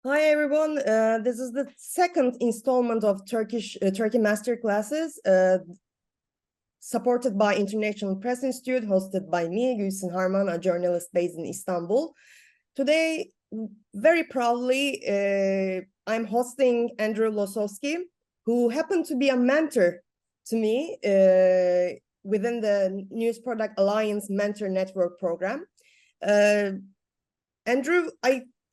Hi everyone. This is the second installment of Turkey Master Classes, supported by International Press Institute, hosted by me, Gülsin Harman, a journalist based in Istanbul. Today, very proudly, I'm hosting Andrew Losowsky, who happened to be a mentor to me within the News Product Alliance Mentor Network program. Andrew,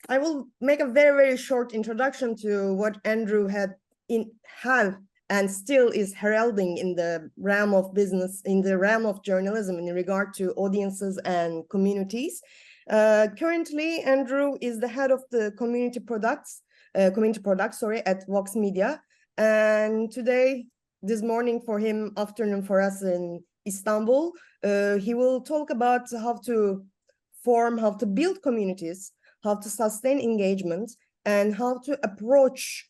I will make a very short introduction to what Andrew have and still is heralding in the realm of business, in the realm of journalism in regard to audiences and communities. Currently, Andrew is the head of the community products, at Vox Media. And today, this morning for him, afternoon for us in Istanbul, he will talk about how to build communities, how to sustain engagement, and how to approach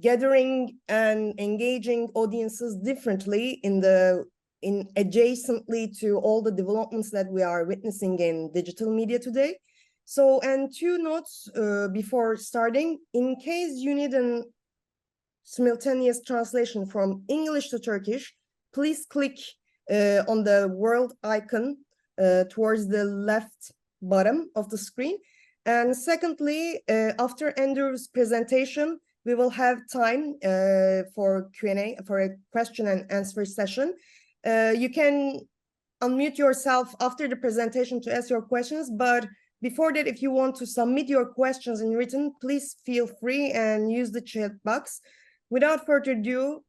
gathering and engaging audiences differently adjacently to all the developments that we are witnessing in digital media today. So, and two notes before starting, in case you need a simultaneous translation from English to Turkish, please click on the world icon towards the left bottom of the screen. And secondly, after Andrew's presentation, we will have time for Q&A, for a question and answer session. You can unmute yourself after the presentation to ask your questions, but before that, if you want to submit your questions in written, please feel free and use the chat box. Without further ado,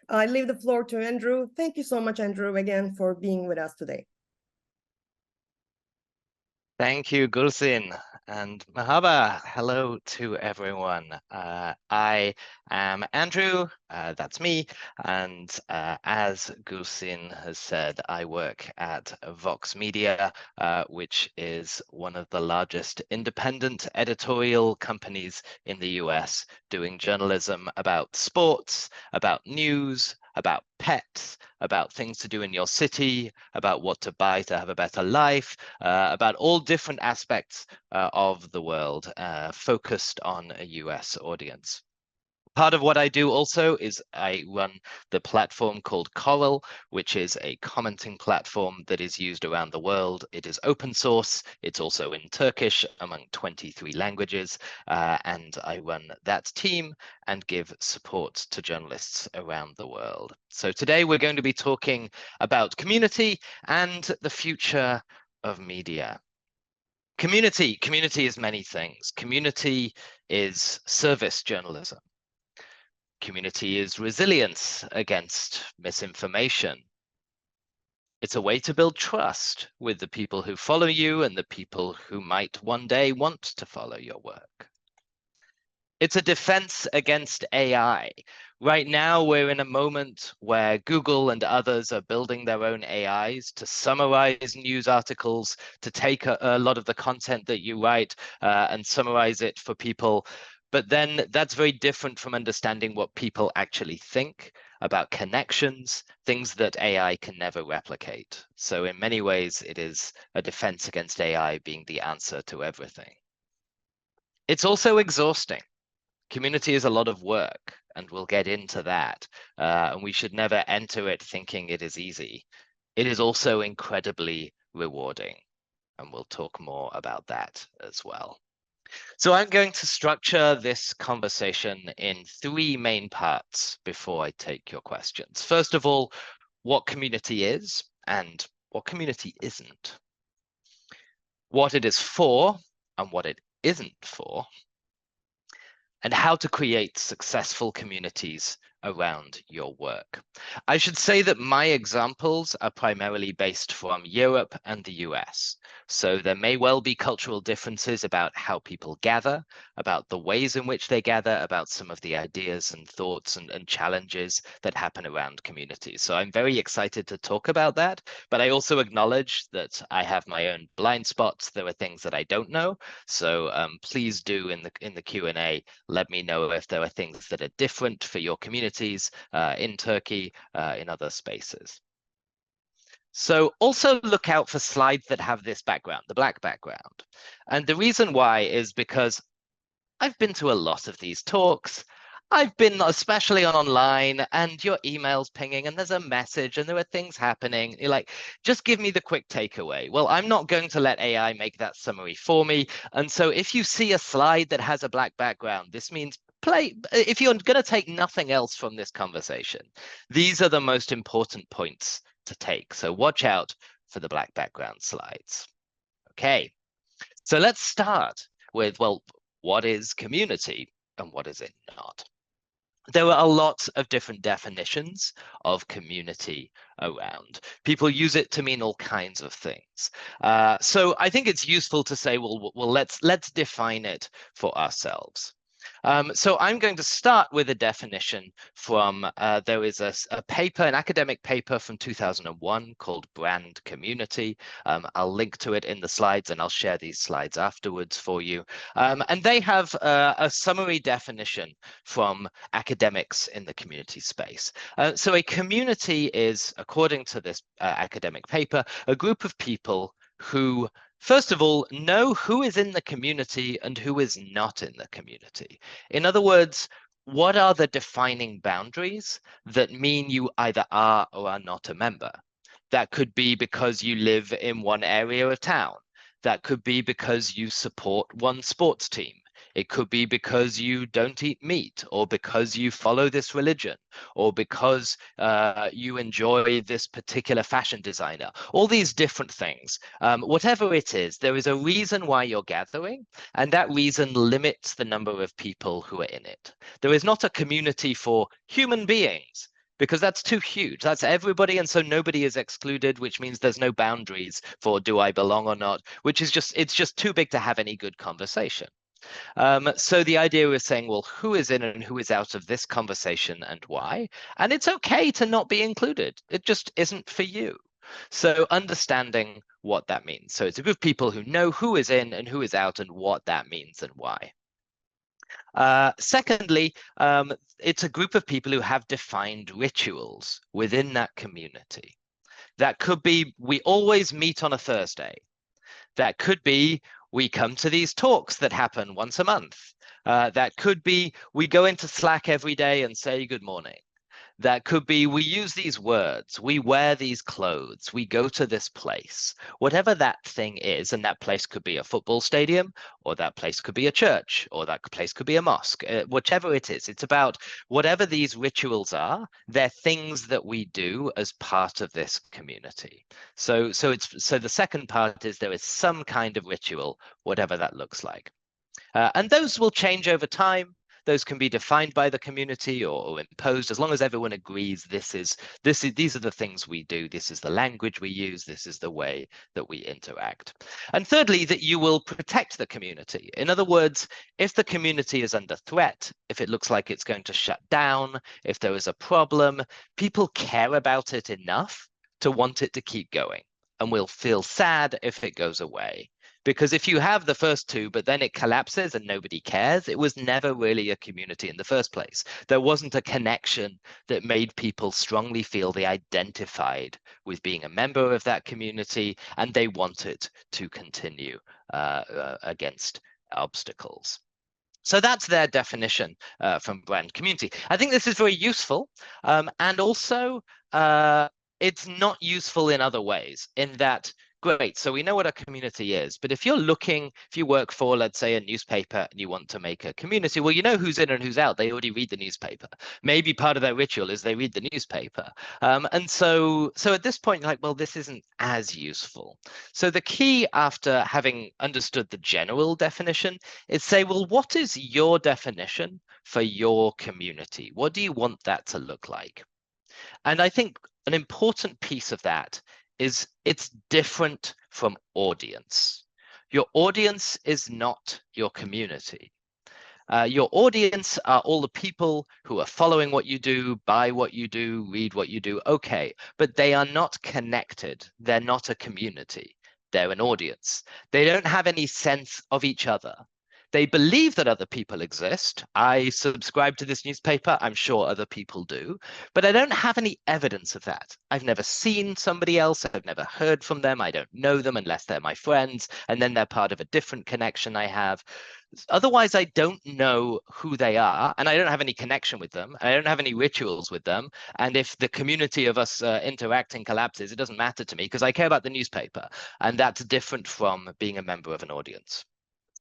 I leave the floor to Andrew. Thank you so much, Andrew, again, for being with us today. Thank you, Gülsin, and Mahaba. Hello to everyone. I am Andrew, that's me, and as Gülsin has said, I work at Vox Media, which is one of the largest independent editorial companies in the US, doing journalism about sports, about news, about pets, about things to do in your city, about what to buy to have a better life, about all different aspects of the world, focused on a US audience. Part of what I do also is I run the platform called Coral, which is a commenting platform that is used around the world. It is open source. It's also in Turkish among 23 languages. And I run that team and give support to journalists around the world. So today we're going to be talking about community and the future of media. Community is many things. Community is service journalism. Community is resilience against misinformation. It's a way to build trust with the people who follow you and the people who might one day want to follow your work. It's a defense against AI. Right now, we're in a moment where Google and others are building their own AIs to summarize news articles, to take a lot of the content that you write and summarize it for people. But then that's very different from understanding what people actually think about connections, things that AI can never replicate. So in many ways, it is a defense against AI being the answer to everything. It's also exhausting. Community is a lot of work, and we'll get into that. And we should never enter it thinking it is easy. It is also incredibly rewarding, and we'll talk more about that as well. So I'm going to structure this conversation in three main parts before I take your questions. First of all, what community is and what community isn't. What it is for and what it isn't for. And how to create successful communities around your work. I should say that my examples are primarily based from Europe and the US. So there may well be cultural differences about how people gather, about the ways in which they gather, about some of the ideas and thoughts and challenges that happen around communities. So I'm very excited to talk about that, but I also acknowledge that I have my own blind spots. There are things that I don't know. So please do in the Q&A, let me know if there are things that are different for your communities in Turkey, in other spaces. So also look out for slides that have this background, the black background. And the reason why is because I've been to a lot of these talks. I've been especially on online, and your email's pinging and there's a message and there are things happening. You're like, just give me the quick takeaway. Well, I'm not going to let AI make that summary for me. And so if you see a slide that has a black background, this means if you're going to take nothing else from this conversation, these are the most important points to take. So watch out for the black background slides. Okay, so let's start with, well, what is community and what is it not? There are a lot of different definitions of community around. People use it to mean all kinds of things. So I think it's useful to say, well, let's define it for ourselves. So I'm going to start with a definition from, there is a paper, an academic paper from 2001 called Brand Community. I'll link to it in the slides and I'll share these slides afterwards for you. And they have a summary definition from academics in the community space. So a community is, according to this academic paper, a group of people who, first of all, know who is in the community and who is not in the community. In other words, what are the defining boundaries that mean you either are or are not a member? That could be because you live in one area of town. That could be because you support one sports team. It could be because you don't eat meat, or because you follow this religion, or because you enjoy this particular fashion designer. All these different things. Whatever it is, there is a reason why you're gathering, and that reason limits the number of people who are in it. There is not a community for human beings, because that's too huge. That's everybody, and so nobody is excluded, which means there's no boundaries for do I belong or not, which is it's just too big to have any good conversation. So the idea is saying, well, who is in and who is out of this conversation and why? And it's okay to not be included. It just isn't for you. So understanding what that means. So it's a group of people who know who is in and who is out and what that means and why. Secondly, it's a group of people who have defined rituals within that community. That could be, we always meet on a Thursday. That could be, we come to these talks that happen once a month. That could be, we go into Slack every day and say good morning. That could be, we use these words, we wear these clothes, we go to this place. Whatever that thing is, and that place could be a football stadium, or that place could be a church, or that place could be a mosque, whichever it is. It's about whatever these rituals are, they're things that we do as part of this community. So the second part is there is some kind of ritual, whatever that looks like. And those will change over time. Those can be defined by the community or imposed, as long as everyone agrees these are the things we do, this is the language we use, this is the way that we interact. And thirdly, that you will protect the community. In other words, if the community is under threat, if it looks like it's going to shut down, if there is a problem, people care about it enough to want it to keep going, and will feel sad if it goes away. Because if you have the first two, but then it collapses and nobody cares, it was never really a community in the first place. There wasn't a connection that made people strongly feel they identified with being a member of that community, and they wanted to continue against obstacles. So that's their definition from Brand Community. I think this is very useful, and also it's not useful in other ways, in that, great, so we know what a community is, but if you work for, let's say, a newspaper and you want to make a community, well, you know who's in and who's out. They already read the newspaper. Maybe part of their ritual is they read the newspaper. And so at this point, like, well, this isn't as useful. So the key, after having understood the general definition, is say, well, what is your definition for your community? What do you want that to look like? And I think an important piece of that is it's different from audience. Your audience is not your community. Your audience are all the people who are following what you do, buy what you do, read what you do. Okay, but they are not connected. They're not a community. They're an audience. They don't have any sense of each other. They believe that other people exist. I subscribe to this newspaper. I'm sure other people do, but I don't have any evidence of that. I've never seen somebody else. I've never heard from them. I don't know them unless they're my friends, and then they're part of a different connection I have. Otherwise, I don't know who they are, and I don't have any connection with them. I don't have any rituals with them. And if the community of us interacting collapses, it doesn't matter to me because I care about the newspaper, and that's different from being a member of an audience.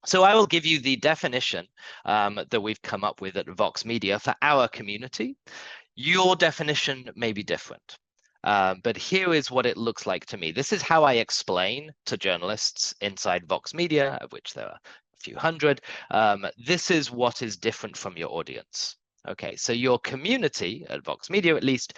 So I will give you the definition that we've come up with at Vox Media for our community. Your definition may be different, but here is what it looks like to me. This is how I explain to journalists inside Vox Media, of which there are a few hundred. This is what is different from your audience. Okay, so your community, at Vox Media at least,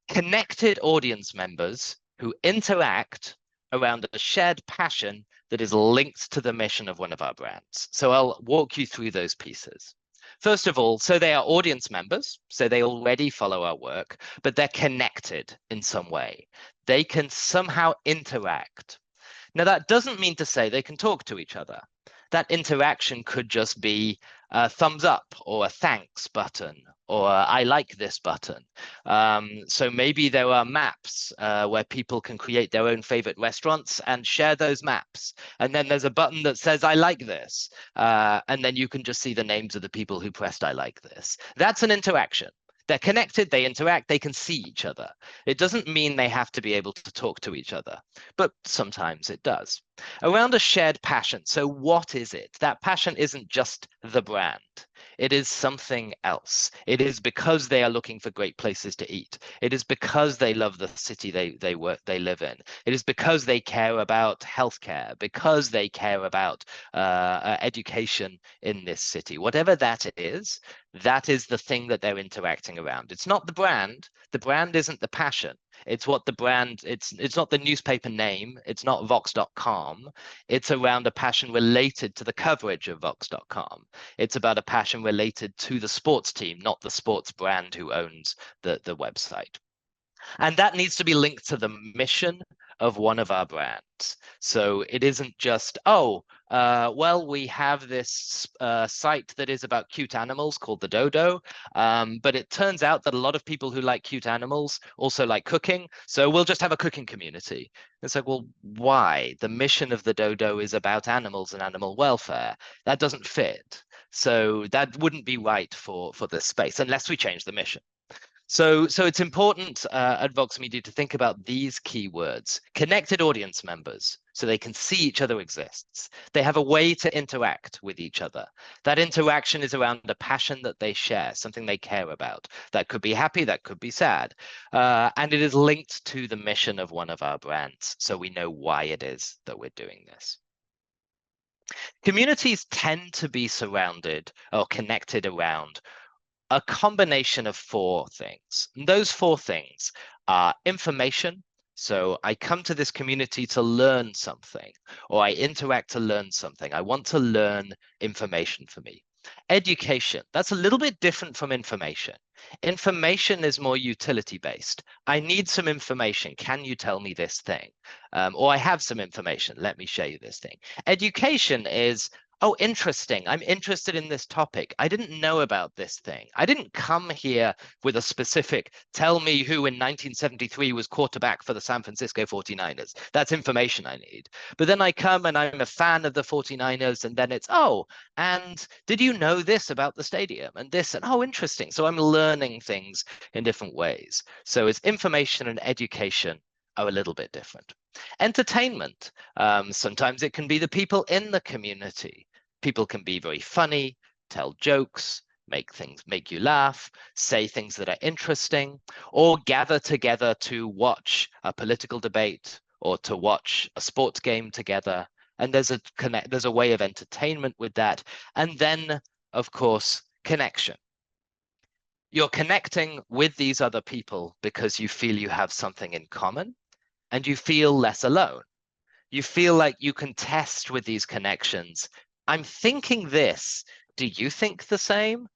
connected audience members who interact around a shared passion that is linked to the mission of one of our brands. So I'll walk you through those pieces. First of all, so they are audience members, so they already follow our work, but they're connected in some way. They can somehow interact. Now, that doesn't mean to say they can talk to each other. That interaction could just be a thumbs up or a thanks button or I like this button. So maybe there are maps where people can create their own favorite restaurants and share those maps. And then there's a button that says, I like this. And then you can just see the names of the people who pressed, I like this. That's an interaction. They're connected, they interact, they can see each other. It doesn't mean they have to be able to talk to each other, but sometimes it does. Around a shared passion, so what is it? That passion isn't just the brand. It is something else. It is because they are looking for great places to eat. It is because they love the city they live in. It is because they care about healthcare, because they care about education in this city. Whatever that is the thing that they're interacting around. It's not the brand. The brand isn't the passion. It's what the brand, it's not the newspaper name. It's not Vox.com. It's around a passion related to the coverage of Vox.com. It's about a passion related to the sports team, not the sports brand who owns the website. And that needs to be linked to the mission of one of our brands. So it isn't just, well, we have this site that is about cute animals called the Dodo, but it turns out that a lot of people who like cute animals also like cooking, so we'll just have a cooking community. It's like, well, why? The mission of the Dodo is about animals and animal welfare. That doesn't fit. So that wouldn't be right for this space unless we change the mission. So it's important at Vox Media to think about these keywords: connected audience members, so they can see each other exists. They have a way to interact with each other. That interaction is around a passion that they share, something they care about. That could be happy, that could be sad. And it is linked to the mission of one of our brands, so we know why it is that we're doing this. Communities tend to be surrounded or connected around a combination of four things. And those four things are information. So I come to this community to learn something, or I interact to learn something. I want to learn information for me. Education, that's a little bit different from information. Information is more utility based. I need some information. Can you tell me this thing? Or I have some information. Let me show you this thing. Education is, oh, interesting. I'm interested in this topic. I didn't know about this thing. I didn't come here with a specific, tell me who in 1973 was quarterback for the San Francisco 49ers. That's information I need. But then I come and I'm a fan of the 49ers, and then it's, oh, and did you know this about the stadium and this? And oh, interesting. So I'm learning things in different ways. So it's information and education are a little bit different. Entertainment. Sometimes it can be the people in the community. People can be very funny, tell jokes, make you laugh, say things that are interesting, or gather together to watch a political debate or to watch a sports game together. And there's a way of entertainment with that. And then, of course, connection. You're connecting with these other people because you feel you have something in common and you feel less alone. You feel like you can test with these connections. I'm thinking this. Do you think the same?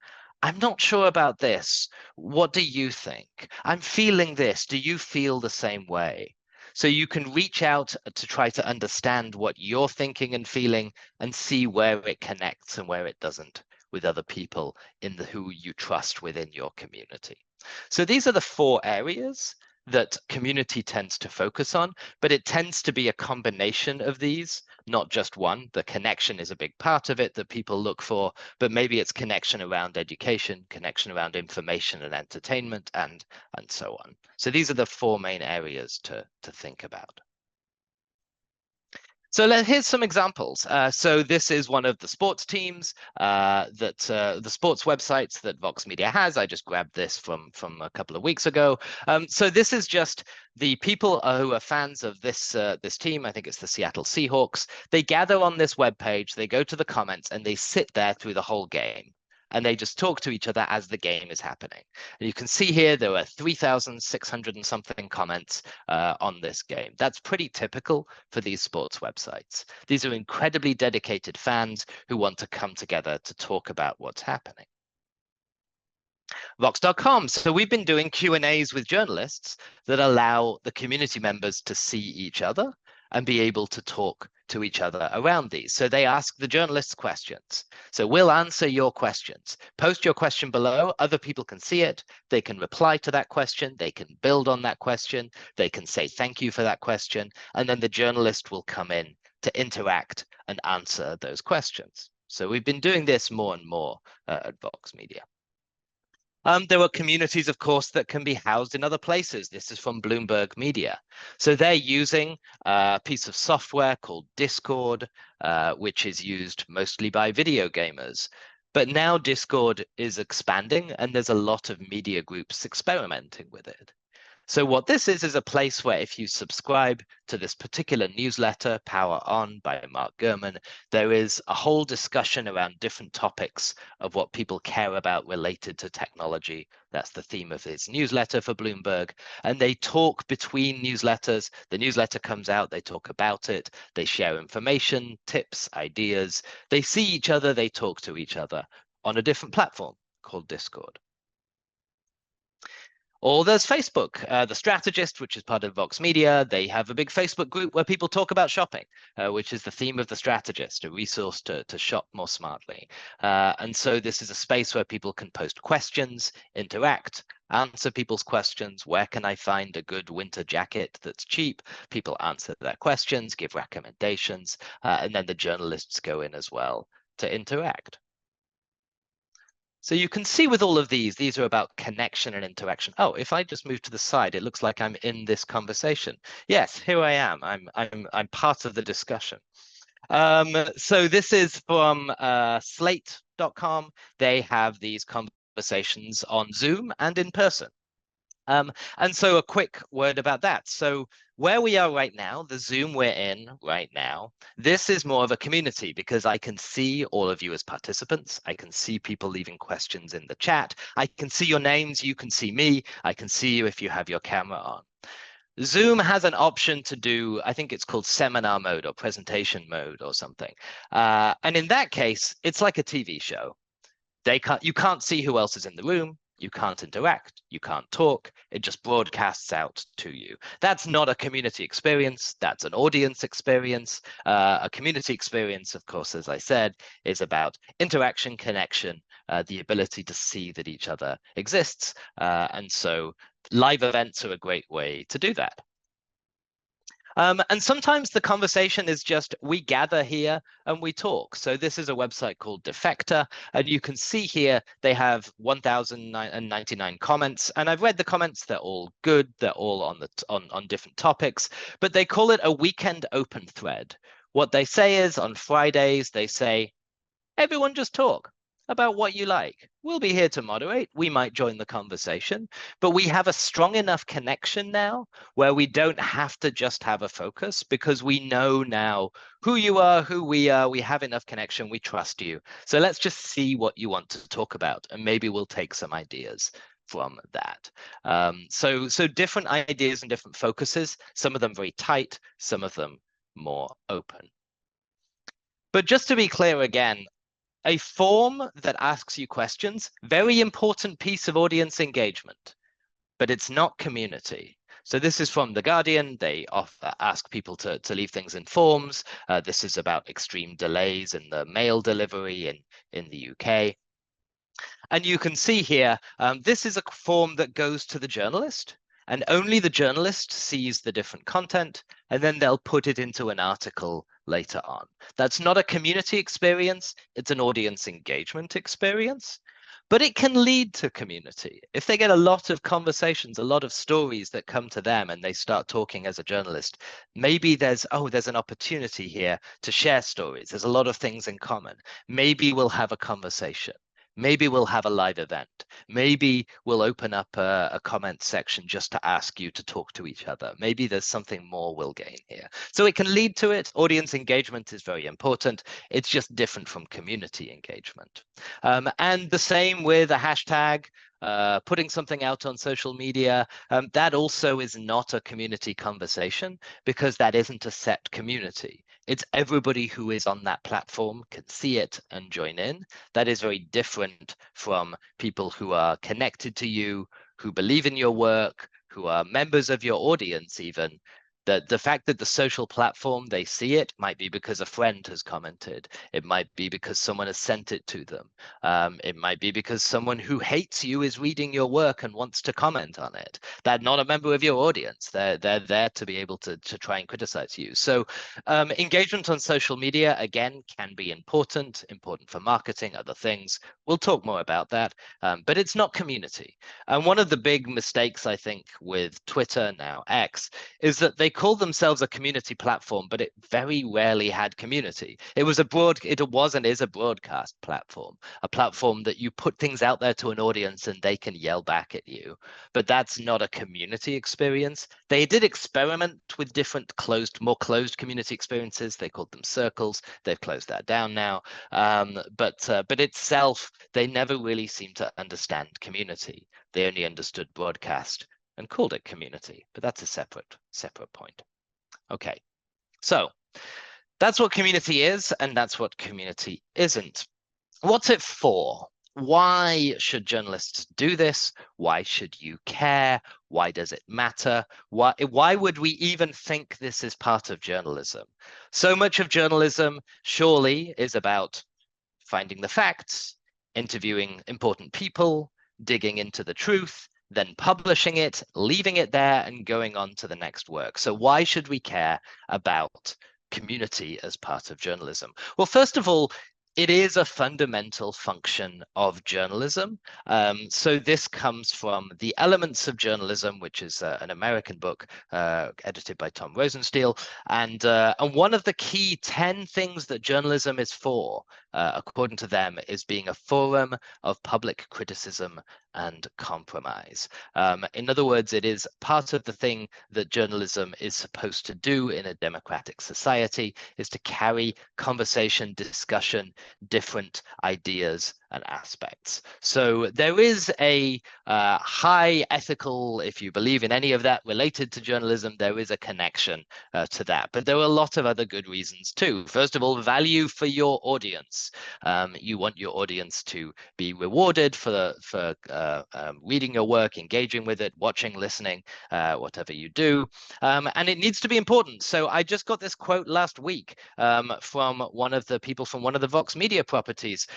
I'm not sure about this. What do you think? I'm feeling this. Do you feel the same way? So you can reach out to try to understand what you're thinking and feeling and see where it connects and where it doesn't with other people who you trust within your community. So these are the 4 areas that community tends to focus on, but it tends to be a combination of these, not just one. The connection is a big part of it that people look for, but maybe it's connection around education, connection around information and entertainment, and so on. So these are the 4 main areas to think about. So here's some examples. So this is one of the sports teams the sports websites that Vox Media has. I just grabbed this from a couple of weeks ago. So this is just the people who are fans of this team. I think it's the Seattle Seahawks. They gather on this webpage, they go to the comments, and they sit there through the whole game. And they just talk to each other as the game is happening. And you can see here there are 3,600 and something comments on this game. That's pretty typical for these sports websites. These are incredibly dedicated fans who want to come together to talk about what's happening. Vox.com. So we've been doing Q&As with journalists that allow the community members to see each other and be able to talk to each other around these. So they ask the journalists questions. So we'll answer your questions. Post your question below. Other people can see it. They can reply to that question. They can build on that question. They can say thank you for that question. And then the journalist will come in to interact and answer those questions. So we've been doing this more and more at Vox Media. There are communities, of course, that can be housed in other places. This is from Bloomberg Media. So they're using a piece of software called Discord, which is used mostly by video gamers. But now Discord is expanding, and there's a lot of media groups experimenting with it. So what this is a place where if you subscribe to this particular newsletter, Power On by Mark Gurman, there is a whole discussion around different topics of what people care about related to technology. That's the theme of his newsletter for Bloomberg. And they talk between newsletters. The newsletter comes out, they talk about it, they share information, tips, ideas. They see each other, they talk to each other on a different platform called Discord. Or there's Facebook, The Strategist, which is part of Vox Media. They have a big Facebook group where people talk about shopping, which is the theme of The Strategist, a resource to shop more smartly. And so this is a space where people can post questions, interact, answer people's questions. Where can I find a good winter jacket that's cheap? People answer their questions, give recommendations, and then the journalists go in as well to interact. So you can see with all of these are about connection and interaction. Oh, if I just move to the side, it looks like I'm in this conversation. Yes, here I am. I'm part of the discussion. So this is from slate.com. They have these conversations on Zoom and in person. And so a quick word about that. So where we are right now, the Zoom we're in right now, this is more of a community because I can see all of you as participants. I can see people leaving questions in the chat. I can see your names. You can see me. I can see you if you have your camera on. Zoom has an option to do, I think it's called seminar mode or presentation mode or something. And in that case, it's like a TV show. You can't see who else is in the room. You can't interact, you can't talk, it just broadcasts out to you. That's not a community experience, that's an audience experience. A community experience, of course, as I said, is about interaction, connection, the ability to see that each other exists. And so live events are a great way to do that. And sometimes the conversation is just, we gather here and we talk. So this is a website called Defector, and you can see here they have 1,099 comments. And I've read the comments, they're all good. They're all on different topics, but they call it a weekend open thread. What they say is on Fridays, they say, everyone just talk about what you like. We'll be here to moderate. We might join the conversation, but we have a strong enough connection now where we don't have to just have a focus because we know now who you are, who we are. We have enough connection. We trust you. So let's just see what you want to talk about, and maybe we'll take some ideas from that. So different ideas and different focuses, some of them very tight, some of them more open. But just to be clear again, a form that asks you questions, very important piece of audience engagement, but it's not community. So this is from The Guardian. They ask people to leave things in forms. This is about extreme delays in the mail delivery in the UK. And you can see here, this is a form that goes to the journalist, and only the journalist sees the different content, and then they'll put it into an article later on. That's not a community experience, it's an audience engagement experience. But it can lead to community. If they get a lot of conversations, a lot of stories that come to them and they start talking as a journalist, maybe there's an opportunity here to share stories. There's a lot of things in common. Maybe we'll have a conversation. Maybe we'll have a live event. Maybe we'll open up a comment section just to ask you to talk to each other. Maybe there's something more we'll gain here. So it can lead to it. Audience engagement is very important. It's just different from community engagement. And the same with a hashtag. Putting something out on social media, that also is not a community conversation because that isn't a set community. It's everybody who is on that platform can see it and join in. That is very different from people who are connected to you, who believe in your work, who are members of your audience even. The fact that the social platform, they see it might be because a friend has commented. It might be because someone has sent it to them. It might be because someone who hates you is reading your work and wants to comment on it. They're not a member of your audience. They're there to be able to try and criticize you. So engagement on social media, again, can be important for marketing, other things. We'll talk more about that, but it's not community. And one of the big mistakes, I think, with Twitter, now X, is that they called themselves a community platform, but it very rarely had community. It was and is a broadcast platform, a platform that you put things out there to an audience and they can yell back at you. But that's not a community experience. They did experiment with different more closed community experiences. They called them circles. They've closed that down now. But itself, they never really seemed to understand community. They only understood broadcast and called it community, but that's a separate point. Okay, so that's what community is, and that's what community isn't. What's it for? Why should journalists do this? Why should you care? Why does it matter? Why would we even think this is part of journalism? So much of journalism surely is about finding the facts, interviewing important people, digging into the truth, then publishing it, leaving it there, and going on to the next work. So why should we care about community as part of journalism? Well, first of all, it is a fundamental function of journalism. So this comes from The Elements of Journalism, which is an American book edited by Tom Rosenstiel. And one of the key 10 things that journalism is for, according to them, is being a forum of public criticism and compromise. In other words, it is part of the thing that journalism is supposed to do in a democratic society, is to carry conversation, discussion, different ideas and aspects. So there is a high ethical, if you believe in any of that related to journalism, there is a connection to that. But there are a lot of other good reasons too. First of all, value for your audience. You want your audience to be rewarded for reading your work, engaging with it, watching, listening, whatever you do. And it needs to be important. So I just got this quote last week from one of the people from one of the Vox Media properties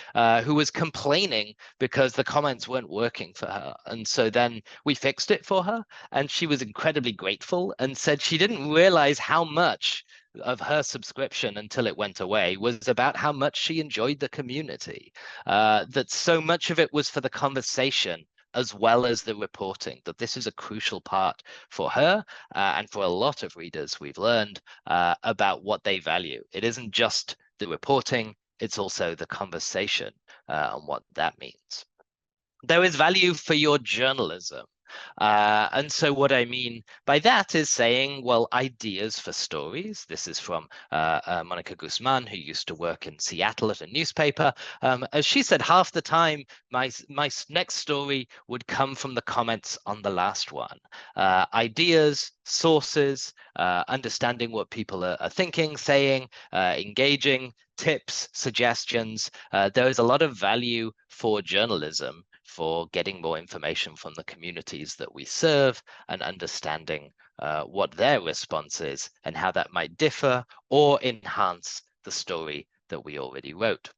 who was complaining because the comments weren't working for her. And so then we fixed it for her, and she was incredibly grateful and said she didn't realize how much of her subscription until it went away was about how much she enjoyed the community, that so much of it was for the conversation as well as the reporting, that this is a crucial part for her and for a lot of readers we've learned about what they value. It isn't just the reporting, it's also the conversation and what that means. There is value for your journalism. And so what I mean by that is saying, well, ideas for stories. This is from Monica Guzman, who used to work in Seattle at a newspaper. As she said, half the time, my next story would come from the comments on the last one. Ideas, sources, understanding what people are thinking, saying, engaging, tips, suggestions. There is a lot of value for journalism for getting more information from the communities that we serve and understanding what their response is and how that might differ or enhance the story that we already wrote.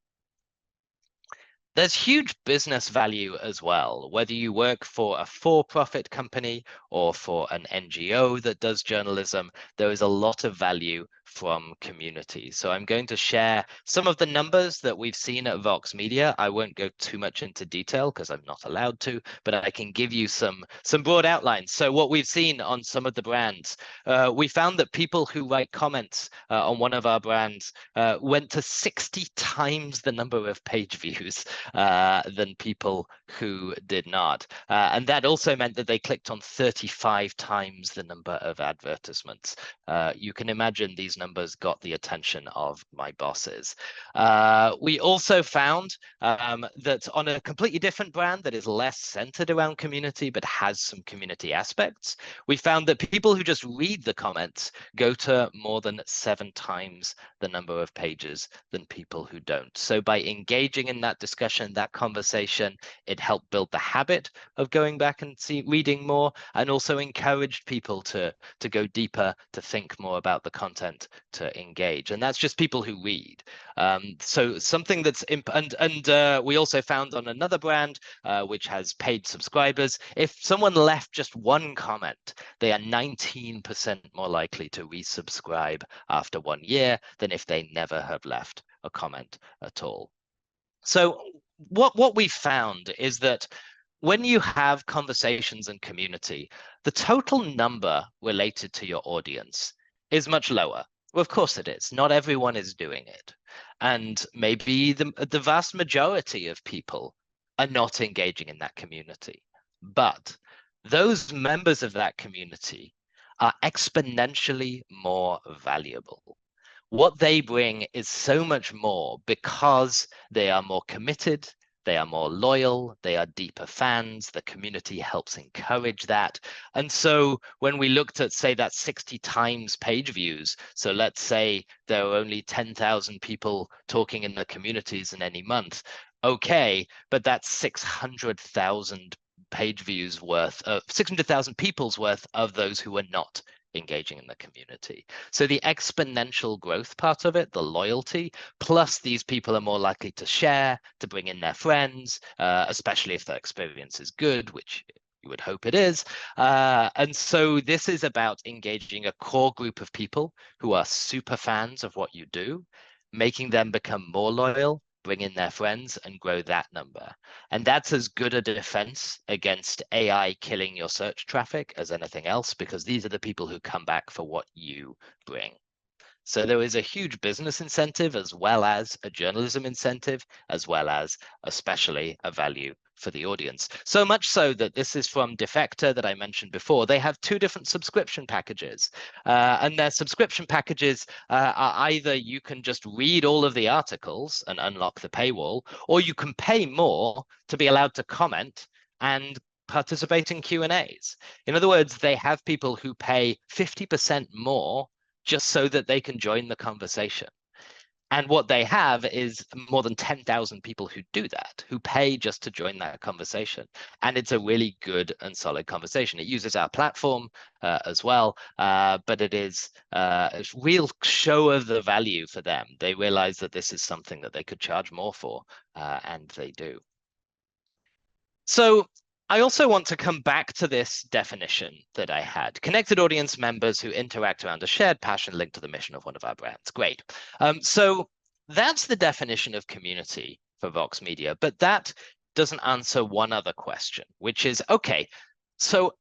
There's huge business value as well, whether you work for a for-profit company or for an NGO that does journalism, there is a lot of value from community. So I'm going to share some of the numbers that we've seen at Vox Media. I won't go too much into detail because I'm not allowed to, but I can give you some broad outlines. So what we've seen on some of the brands, we found that people who write comments on one of our brands went to 60 times the number of page views than people who did not. And that also meant that they clicked on 35 times the number of advertisements. You can imagine these numbers got the attention of my bosses. We also found that on a completely different brand that is less centered around community but has some community aspects, we found that people who just read the comments go to more than 7 times the number of pages than people who don't. So by engaging in that discussion, that conversation, it helped build the habit of going back and reading more, and also encouraged people to go deeper, to think more about the content, to engage. And that's just people who read. So something that's we also found on another brand which has paid subscribers, if someone left just one comment, they are 19% more likely to resubscribe after 1 year than if they never have left a comment at all. So what we found is that when you have conversations and community, the total number related to your audience is much lower. Well, of course it is. Not everyone is doing it. And maybe the vast majority of people are not engaging in that community. But those members of that community are exponentially more valuable. What they bring is so much more because they are more committed, they are more loyal, they are deeper fans, the community helps encourage that. And so when we looked at, say, that 60 times page views, so let's say there are only 10,000 people talking in the communities in any month, okay, but that's 600,000 page views worth of 600,000 people's worth of those who are not engaging in the community. So the exponential growth part of it, the loyalty, plus these people are more likely to share, to bring in their friends, especially if their experience is good, which you would hope it is. And so this is about engaging a core group of people who are super fans of what you do, making them become more loyal, bring in their friends, and grow that number. And that's as good a defense against AI killing your search traffic as anything else, because these are the people who come back for what you bring. So there is a huge business incentive as well as a journalism incentive, as well as especially a value for the audience. So much so that this is from Defector that I mentioned before. They have 2 different subscription packages, and their subscription packages are either you can just read all of the articles and unlock the paywall, or you can pay more to be allowed to comment and participate in Q&As. In other words, they have people who pay 50% more just so that they can join the conversation. And what they have is more than 10,000 people who do that, who pay just to join that conversation. And it's a really good and solid conversation. It uses our platform as well, but it is a real show of the value for them. They realize that this is something that they could charge more for, and they do. So I also want to come back to this definition that I had. Connected audience members who interact around a shared passion linked to the mission of one of our brands. Great. So that's the definition of community for Vox Media, but that doesn't answer one other question, which is, okay, so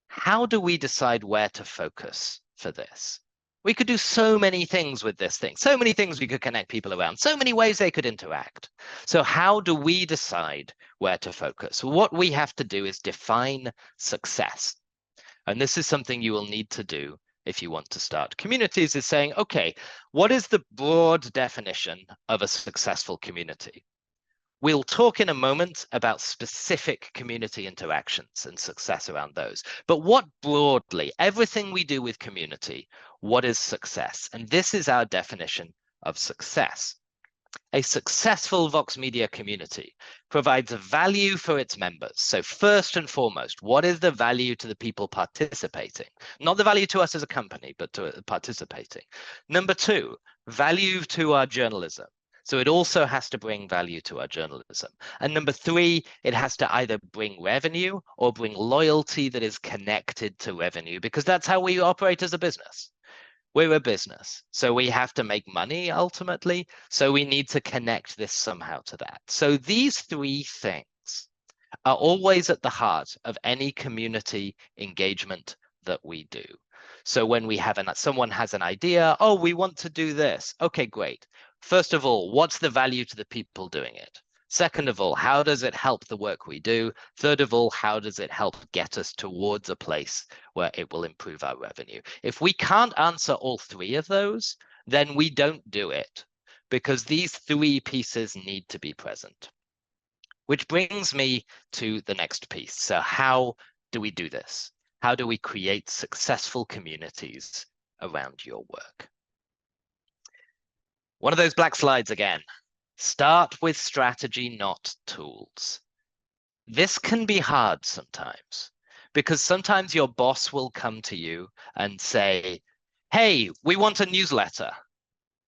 how do we decide where to focus for this? We could do so many things with this thing, so many things we could connect people around, so many ways they could interact. So how do we decide where to focus? What we have to do is define success. And this is something you will need to do if you want to start communities, is saying, okay, what is the broad definition of a successful community? We'll talk in a moment about specific community interactions and success around those. But what broadly, everything we do with community, what is success? And this is our definition of success. A successful Vox Media community provides value for its members. So first and foremost, what is the value to the people participating? Not the value to us as a company, but to participating. Number two, value to our journalism. So it also has to bring value to our journalism. And number three, it has to either bring revenue or bring loyalty that is connected to revenue, because that's how we operate as a business. We're a business, so we have to make money ultimately. So we need to connect this somehow to that. So these three things are always at the heart of any community engagement that we do. So when we have someone has an idea, oh, we want to do this. Okay, great. First of all, what's the value to the people doing it? Second of all, how does it help the work we do? Third of all, how does it help get us towards a place where it will improve our revenue? If we can't answer all three of those, then we don't do it, because these three pieces need to be present. Which brings me to the next piece. So how do we do this? How do we create successful communities around your work? One of those black slides again. Start with strategy, not tools. This can be hard sometimes, because sometimes your boss will come to you and say, hey, we want a newsletter.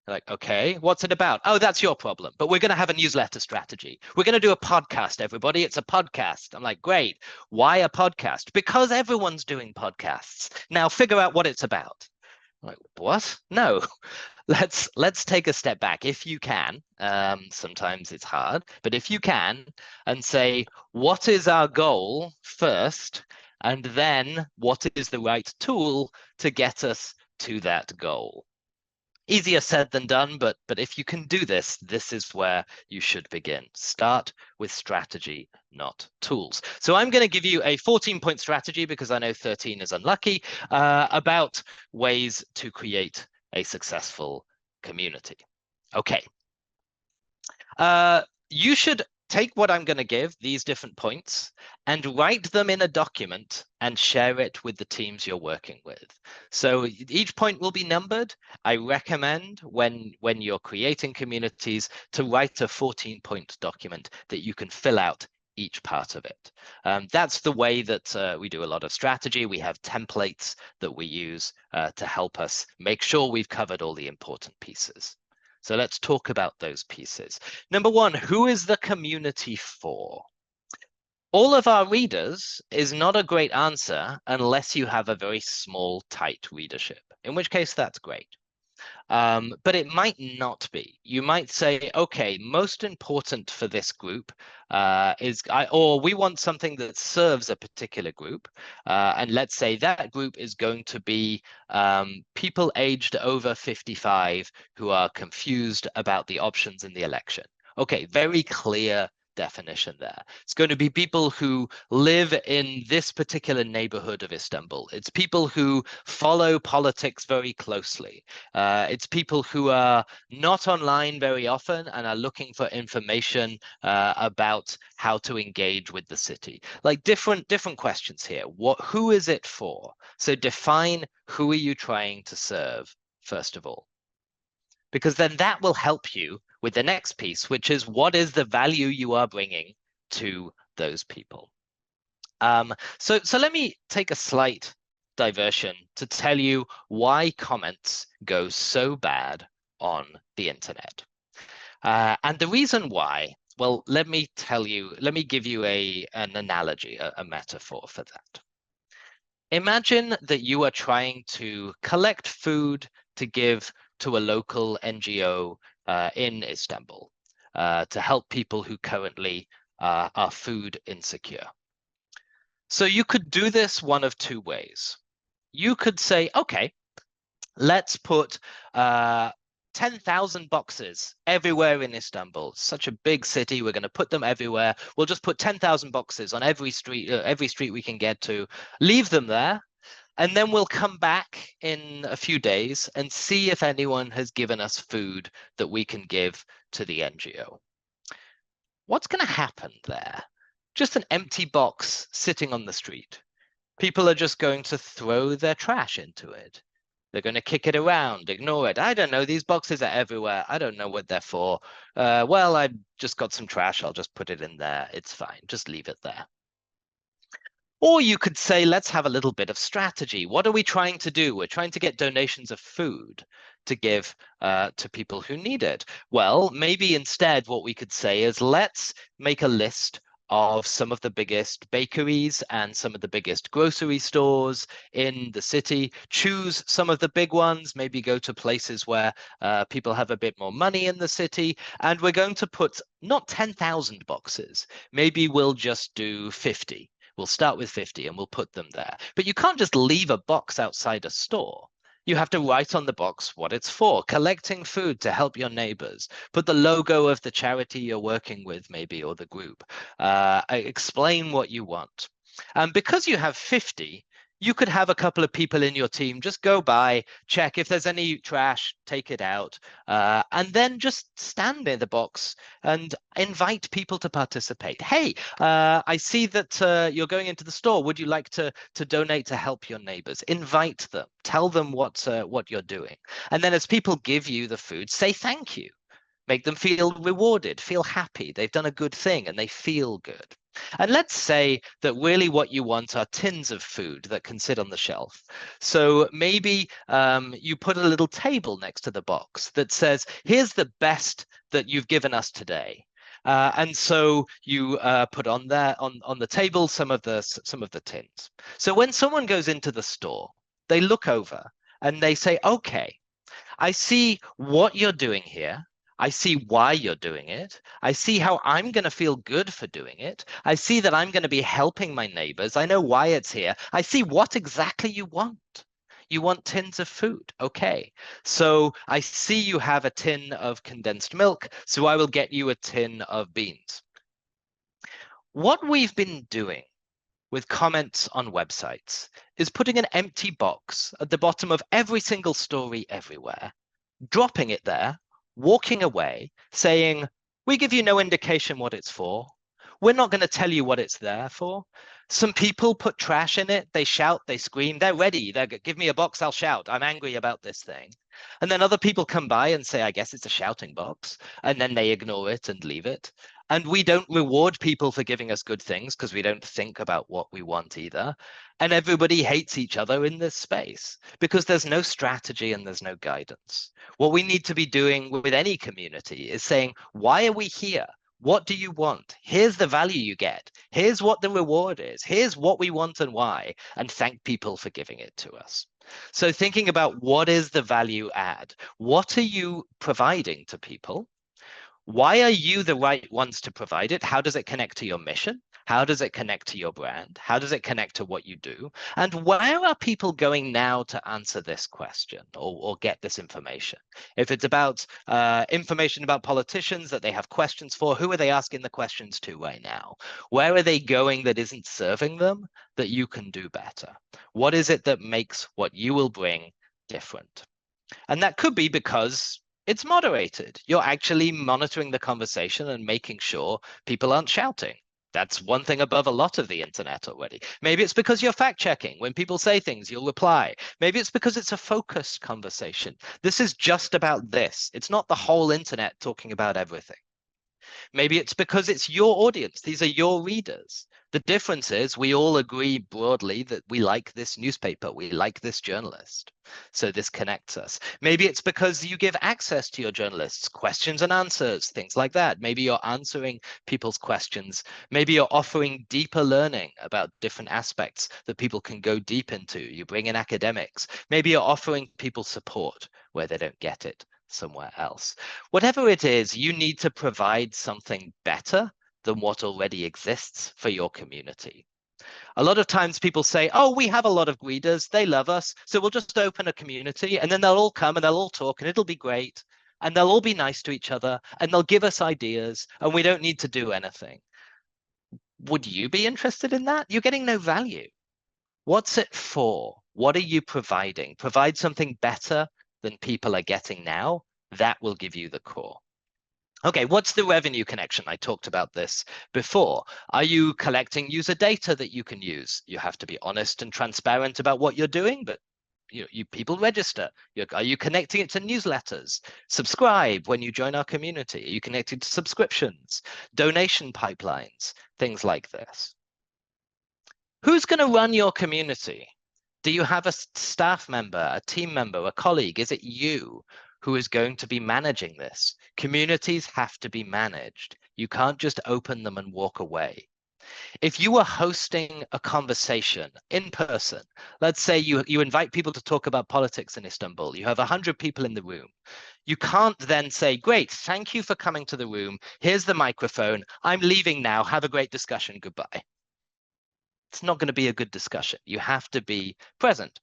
Like, okay, what's it about? Oh, that's your problem. But we're going to have a newsletter strategy. We're going to do a podcast, everybody. It's a podcast. I'm like, great. Why a podcast? Because everyone's doing podcasts. Now figure out what it's about. I'm like, what? No. Let's take a step back if you can. Sometimes it's hard, but if you can, and say, what is our goal first? And then what is the right tool to get us to that goal? Easier said than done, but if you can do this, this is where you should begin. Start with strategy, not tools. So I'm going to give you a 14-point strategy, because I know 13 is unlucky, about ways to create a successful community. Okay. You should take what I'm going to give, these different points, and write them in a document and share it with the teams you're working with. So each point will be numbered. I recommend when you're creating communities to write a 14-point document that you can fill out each part of it. That's the way that we do a lot of strategy. We have templates that we use to help us make sure we've covered all the important pieces. So let's talk about those pieces. Number one, who is the community for? All of our readers is not a great answer unless you have a very small, tight readership, in which case that's great. But it might not be. You might say, okay, most important for this group or we want something that serves a particular group. And let's say that group is going to be people aged over 55 who are confused about the options in the election. Okay, very clear definition there. It's going to be people who live in this particular neighborhood of Istanbul. It's people who follow politics very closely. It's people who are not online very often and are looking for information about how to engage with the city. Like different questions here. Who is it for? So define who are you trying to serve, first of all, because then that will help you with the next piece, which is what is the value you are bringing to those people. So let me take a slight diversion to tell you why comments go so bad on the internet. And the reason why, well, let me give you an analogy, a metaphor for that. Imagine that you are trying to collect food to give to a local NGO in Istanbul to help people who currently are food insecure. So you could do this one of two ways. You could say, okay, let's put 10,000 boxes everywhere in Istanbul. It's such a big city. We're going to put them everywhere. We'll just put 10,000 boxes on every street we can get to, leave them there. And then we'll come back in a few days and see if anyone has given us food that we can give to the NGO. What's going to happen there? Just an empty box sitting on the street. People are just going to throw their trash into it. They're going to kick it around, ignore it. I don't know. These boxes are everywhere. I don't know what they're for. Well, I just got some trash. I'll just put it in there. It's fine. Just leave it there. Or you could say, let's have a little bit of strategy. What are we trying to do? We're trying to get donations of food to give to people who need it. Well, maybe instead what we could say is, let's make a list of some of the biggest bakeries and some of the biggest grocery stores in the city. Choose some of the big ones, maybe go to places where people have a bit more money in the city. And we're going to put not 10,000 boxes. Maybe we'll just do 50. We'll start with 50 and we'll put them there. But you can't just leave a box outside a store. You have to write on the box what it's for, collecting food to help your neighbors. Put the logo of the charity you're working with, maybe, or the group. Explain what you want. And because you have 50, you could have a couple of people in your team just go by, check if there's any trash, take it out, and then just stand near the box and invite people to participate. Hey, I see that you're going into the store. Would you like to donate to help your neighbors? Invite them. Tell them what you're doing. And then as people give you the food, say thank you. Make them feel rewarded, feel happy. They've done a good thing and they feel good. And let's say that really what you want are tins of food that can sit on the shelf. So maybe you put a little table next to the box that says, here's the best that you've given us today. And so you put on there on the table some of the tins. So when someone goes into the store, they look over and they say, okay, I see what you're doing here. I see why you're doing it. I see how I'm going to feel good for doing it. I see that I'm going to be helping my neighbors. I know why it's here. I see what exactly you want. You want tins of food. Okay. So I see you have a tin of condensed milk, so I will get you a tin of beans. What we've been doing with comments on websites is putting an empty box at the bottom of every single story everywhere, dropping it there, walking away, saying, we give you no indication what it's for. We're not going to tell you what it's there for. Some people put trash in it. They shout, they scream, they're ready. Give me a box, I'll shout. I'm angry about this thing. And then other people come by and say, I guess it's a shouting box. And then they ignore it and leave it. And we don't reward people for giving us good things because we don't think about what we want either. And everybody hates each other in this space because there's no strategy and there's no guidance. What we need to be doing with any community is saying, why are we here? What do you want? Here's the value you get. Here's what the reward is. Here's what we want and why. And thank people for giving it to us. So thinking about what is the value add? What are you providing to people? Why are you the right ones to provide it? How does it connect to your mission? How does it connect to your brand? How does it connect to what you do? And where are people going now to answer this question or get this information? If it's about information about politicians that they have questions for, who are they asking the questions to right now? Where are they going that isn't serving them that you can do better? What is it that makes what you will bring different? And that could be because it's moderated. You're actually monitoring the conversation and making sure people aren't shouting. That's one thing above a lot of the internet already. Maybe it's because you're fact checking. When people say things, you'll reply. Maybe it's because it's a focused conversation. This is just about this. It's not the whole internet talking about everything. Maybe it's because it's your audience. These are your readers. The difference is we all agree broadly that we like this newspaper, we like this journalist. So this connects us. Maybe it's because you give access to your journalists, questions and answers, things like that. Maybe you're answering people's questions. Maybe you're offering deeper learning about different aspects that people can go deep into. You bring in academics. Maybe you're offering people support where they don't get it somewhere else. Whatever it is, you need to provide something better than what already exists for your community. A lot of times people say, oh, we have a lot of readers, they love us, so we'll just open a community and then they'll all come and they'll all talk and it'll be great and they'll all be nice to each other and they'll give us ideas and we don't need to do anything. Would you be interested in that? You're getting no value. What's it for? What are you providing? Provide something better than people are getting now. That will give you the core. Okay, what's the revenue connection? I talked about this before. Are you collecting user data that you can use? You have to be honest and transparent about what you're doing, but you people register. Are you connecting it to newsletters? Subscribe when you join our community. Are you connected to subscriptions, donation pipelines, things like this? Who's going to run your community? Do you have a staff member, a team member, a colleague? Is it you who is going to be managing this? Communities have to be managed. You can't just open them and walk away. If you are hosting a conversation in person, let's say you invite people to talk about politics in Istanbul, you have 100 people in the room. You can't then say, great, thank you for coming to the room. Here's the microphone. I'm leaving now. Have a great discussion. Goodbye. It's not going to be a good discussion. You have to be present.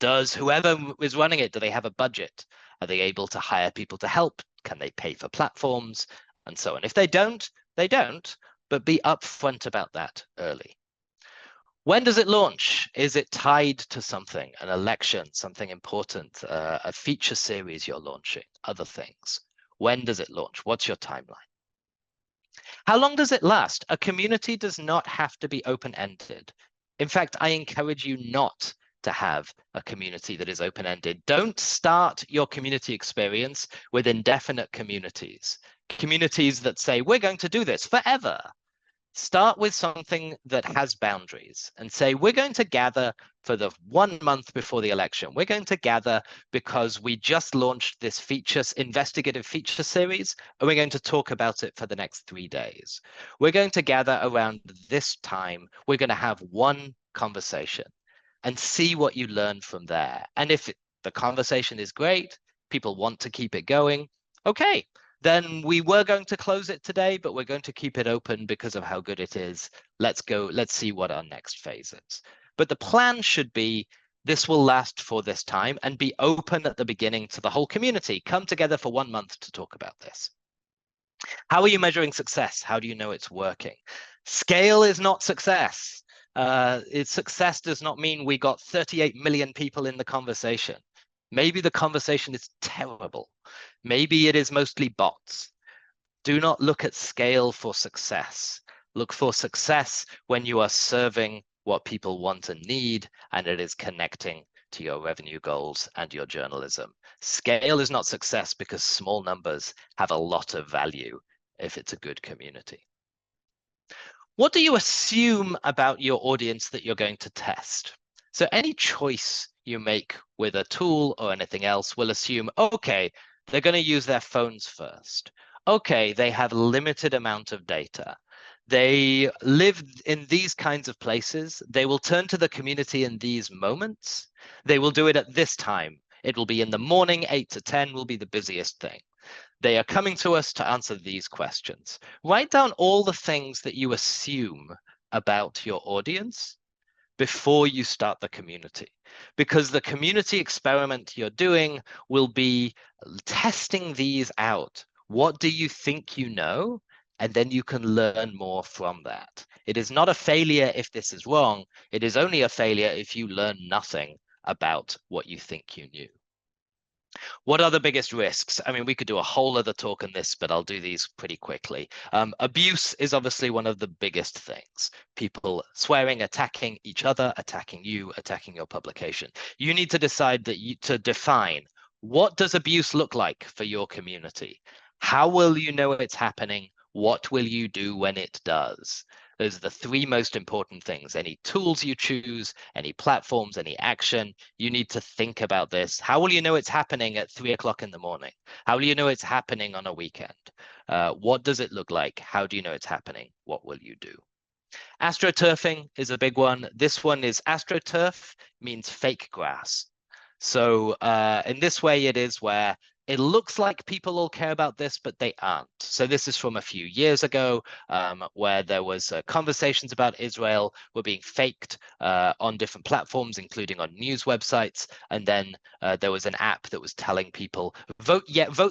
Does whoever is running it, do they have a budget? Are they able to hire people to help? Can they pay for platforms? And so on. If they don't, they don't, but be upfront about that early. When does it launch? Is it tied to something, an election, something important, a feature series you're launching, other things? When does it launch? What's your timeline? How long does it last? A community does not have to be open-ended. In fact, I encourage you not to have a community that is open-ended. Don't start your community experience with indefinite communities. Communities that say, we're going to do this forever. Start with something that has boundaries and say, we're going to gather for the 1 month before the election. We're going to gather because we just launched this investigative feature series, and we're going to talk about it for the next 3 days. We're going to gather around this time. We're going to have one conversation and see what you learn from there. And if the conversation is great, people want to keep it going, okay. Then we were going to close it today, but we're going to keep it open because of how good it is. Let's go. Let's see what our next phase is. But the plan should be this will last for this time and be open at the beginning to the whole community. Come together for 1 month to talk about this. How are you measuring success? How do you know it's working? Scale is not success. Success does not mean we got 38 million people in the conversation. Maybe the conversation is terrible. Maybe it is mostly bots. Do not look at scale for success. Look for success when you are serving what people want and need, and it is connecting to your revenue goals and your journalism. Scale is not success because small numbers have a lot of value if it's a good community. What do you assume about your audience that you're going to test? So any choice you make with a tool or anything else will assume, okay, they're going to use their phones first. Okay, they have limited amount of data. They live in these kinds of places. They will turn to the community in these moments. They will do it at this time. It will be in the morning, 8 to 10 will be the busiest thing. They are coming to us to answer these questions. Write down all the things that you assume about your audience before you start the community, because the community experiment you're doing will be testing these out. What do you think you know? And then you can learn more from that. It is not a failure if this is wrong. It is only a failure if you learn nothing about what you think you knew. What are the biggest risks? I mean, we could do a whole other talk on this, but I'll do these pretty quickly. Abuse is obviously one of the biggest things. People swearing, attacking each other, attacking you, attacking your publication. You need to decide to define, what does abuse look like for your community? How will you know it's happening? What will you do when it does? Those are the 3 most important things. Any tools you choose, any platforms, any action, you need to think about this. How will you know it's happening at 3 o'clock in the morning? How will you know it's happening on a weekend? What does it look like? How do you know it's happening? What will you do? AstroTurfing is a big one. This one is AstroTurf means fake grass. So in this way, it is where it looks like people all care about this, but they aren't. So this is from a few years ago, where there was conversations about Israel were being faked on different platforms, including on news websites. And then there was an app that was telling people, vote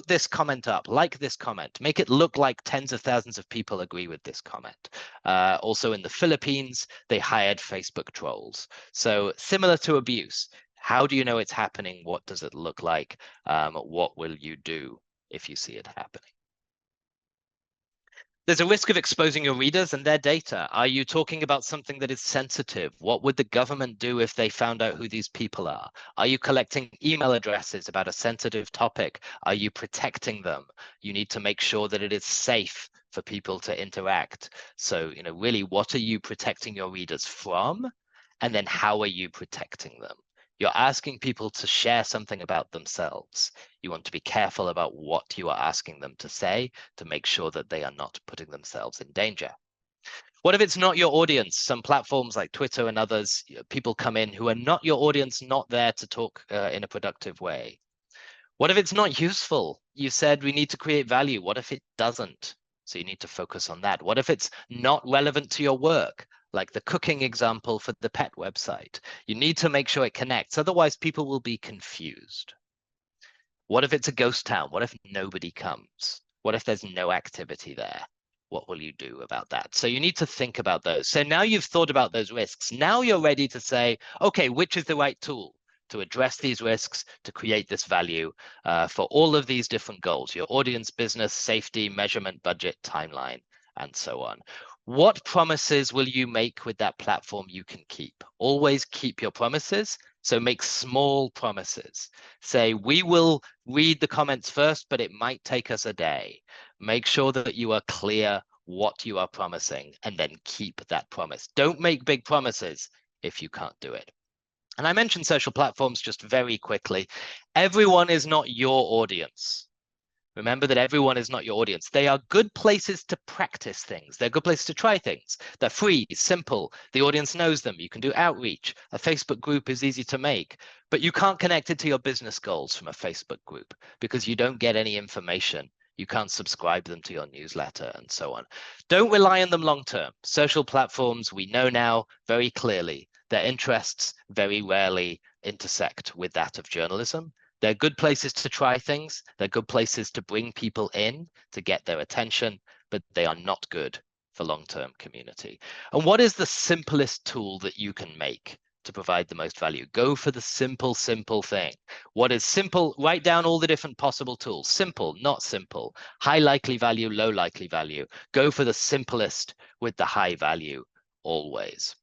this comment up, like this comment, make it look like tens of thousands of people agree with this comment. Also in the Philippines, they hired Facebook trolls. So similar to abuse. How do you know it's happening? What does it look like? What will you do if you see it happening? There's a risk of exposing your readers and their data. Are you talking about something that is sensitive? What would the government do if they found out who these people are? Are you collecting email addresses about a sensitive topic? Are you protecting them? You need to make sure that it is safe for people to interact. So, really, what are you protecting your readers from? And then how are you protecting them? You're asking people to share something about themselves. You want to be careful about what you are asking them to say to make sure that they are not putting themselves in danger. What if it's not your audience? Some platforms like Twitter and others, people come in who are not your audience, not there to talk in a productive way. What if it's not useful? You said we need to create value. What if it doesn't? So you need to focus on that. What if it's not relevant to your work? Like the cooking example for the pet website. You need to make sure it connects. Otherwise, people will be confused. What if it's a ghost town? What if nobody comes? What if there's no activity there? What will you do about that? So you need to think about those. So now you've thought about those risks. Now you're ready to say, okay, which is the right tool to address these risks, to create this value for all of these different goals, your audience, business, safety, measurement, budget, timeline, and so on. What promises will you make with that platform you can keep? Always keep your promises. So make small promises. Say, we will read the comments first, but it might take us a day. Make sure that you are clear what you are promising and then keep that promise. Don't make big promises if you can't do it. And I mentioned social platforms just very quickly. Everyone is not your audience. Remember that everyone is not your audience. They are good places to practice things. They're good places to try things. They're free, simple. The audience knows them. You can do outreach. A Facebook group is easy to make, but you can't connect it to your business goals from a Facebook group because you don't get any information. You can't subscribe them to your newsletter and so on. Don't rely on them long term. Social platforms, we know now very clearly, their interests very rarely intersect with that of journalism. They're good places to try things. They're good places to bring people in to get their attention, but they are not good for long-term community. And what is the simplest tool that you can make to provide the most value? Go for the simple thing. What is simple? Write down all the different possible tools. Simple, not simple. High likely value, low likely value. Go for the simplest with the high value always.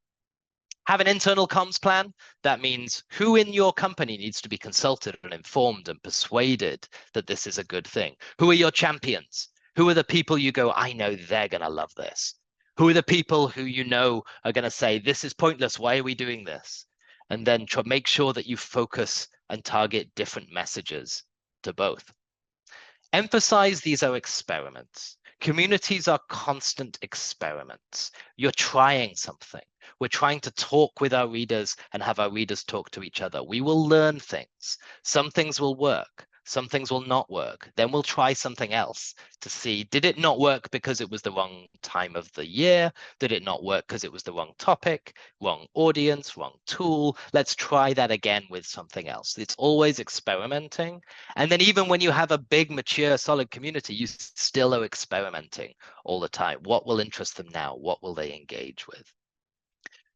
Have an internal comms plan. That means who in your company needs to be consulted and informed and persuaded that this is a good thing. Who are your champions? Who are the people you go, I know they're going to love this? Who are the people who you know are going to say, this is pointless, why are we doing this? And then make sure that you focus and target different messages to both. Emphasize these are experiments. Communities are constant experiments. You're trying something. We're trying to talk with our readers and have our readers talk to each other. We will learn things. Some things will work. Some things will not work. Then we'll try something else to see, did it not work because it was the wrong time of the year? Did it not work because it was the wrong topic, wrong audience, wrong tool? Let's try that again with something else. It's always experimenting. And then even when you have a big, mature, solid community, you still are experimenting all the time. What will interest them now? What will they engage with?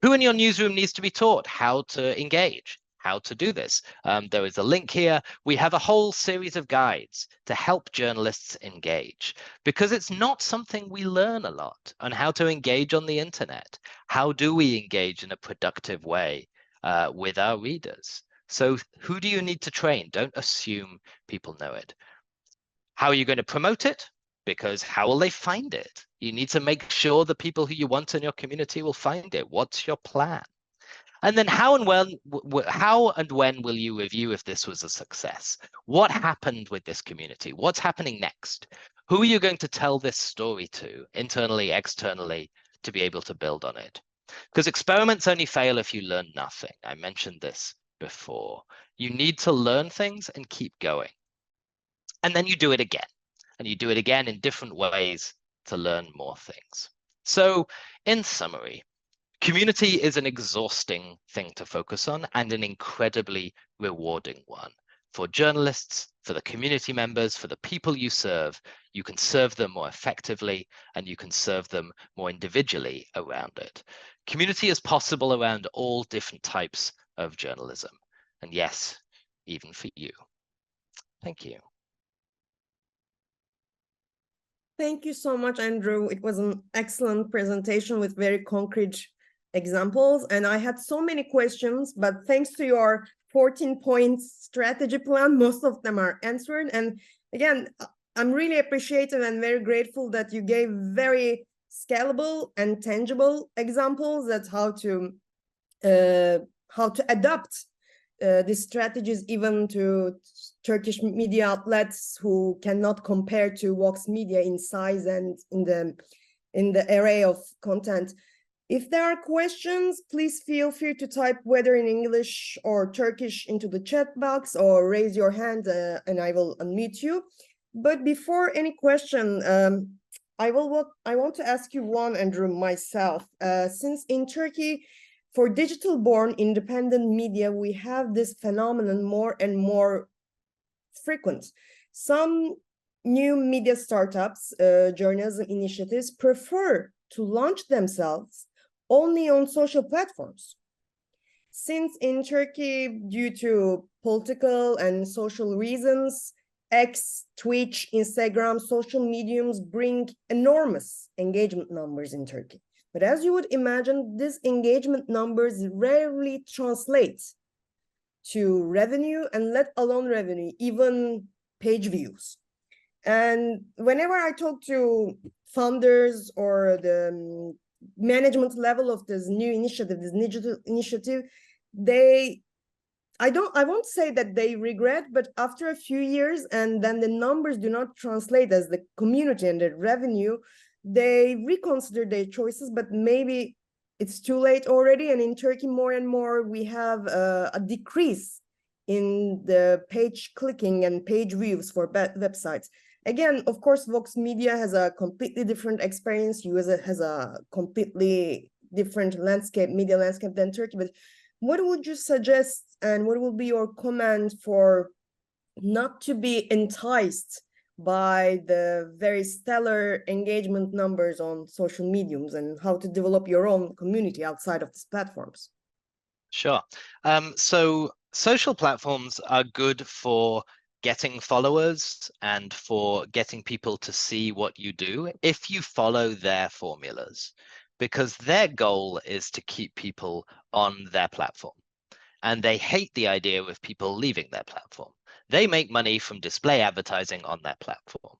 Who in your newsroom needs to be taught how to engage, how to do this? There is a link here. We have a whole series of guides to help journalists engage because it's not something we learn a lot on how to engage on the internet. How do we engage in a productive way with our readers? So who do you need to train? Don't assume people know it. How are you going to promote it? Because how will they find it? You need to make sure the people who you want in your community will find it. What's your plan? And then how and when will you review if this was a success? What happened with this community? What's happening next? Who are you going to tell this story to, internally, externally, to be able to build on it? Because experiments only fail if you learn nothing. I mentioned this before. You need to learn things and keep going. And then you do it again. And you do it again in different ways to learn more things. So in summary, community is an exhausting thing to focus on and an incredibly rewarding one. For journalists, for the community members, for the people you serve, you can serve them more effectively and you can serve them more individually around it. Community is possible around all different types of journalism. And yes, even for you. Thank you. Thank you so much, Andrew. It was an excellent presentation with very concrete examples. And I had so many questions, but thanks to your 14-point strategy plan, most of them are answered. And again, I'm really appreciative and very grateful that you gave very scalable and tangible examples. That's how to adapt these strategies even to Turkish media outlets who cannot compare to Vox Media in size and in the array of content. If there are questions, please feel free to type whether in English or Turkish into the chat box or raise your hand and I will unmute you. But before any question, I want to ask you one, Andrew, myself. Since in Turkey, for digital-born independent media, we have this phenomenon more and more frequent. Some new media startups, journalism initiatives prefer to launch themselves only on social platforms. Since in Turkey, due to political and social reasons, X, Twitch, Instagram, social mediums bring enormous engagement numbers in Turkey. But as you would imagine, these engagement numbers rarely translate to revenue, and let alone revenue, even page views. And whenever I talk to founders or the management level of this new initiative, this digital initiative, I won't say that they regret, but after a few years and then the numbers do not translate as the community and the revenue, they reconsider their choices, but maybe it's too late already. And in Turkey, more and more, we have a decrease in the page clicking and page views for websites. Again, of course, Vox Media has a completely different experience. US has a completely different landscape, media landscape than Turkey. But what would you suggest and what will be your comment for not to be enticed by the very stellar engagement numbers on social mediums and how to develop your own community outside of these platforms? Sure. So social platforms are good for getting followers and for getting people to see what you do if you follow their formulas, because their goal is to keep people on their platform. And they hate the idea of people leaving their platform. They make money from display advertising on their platform.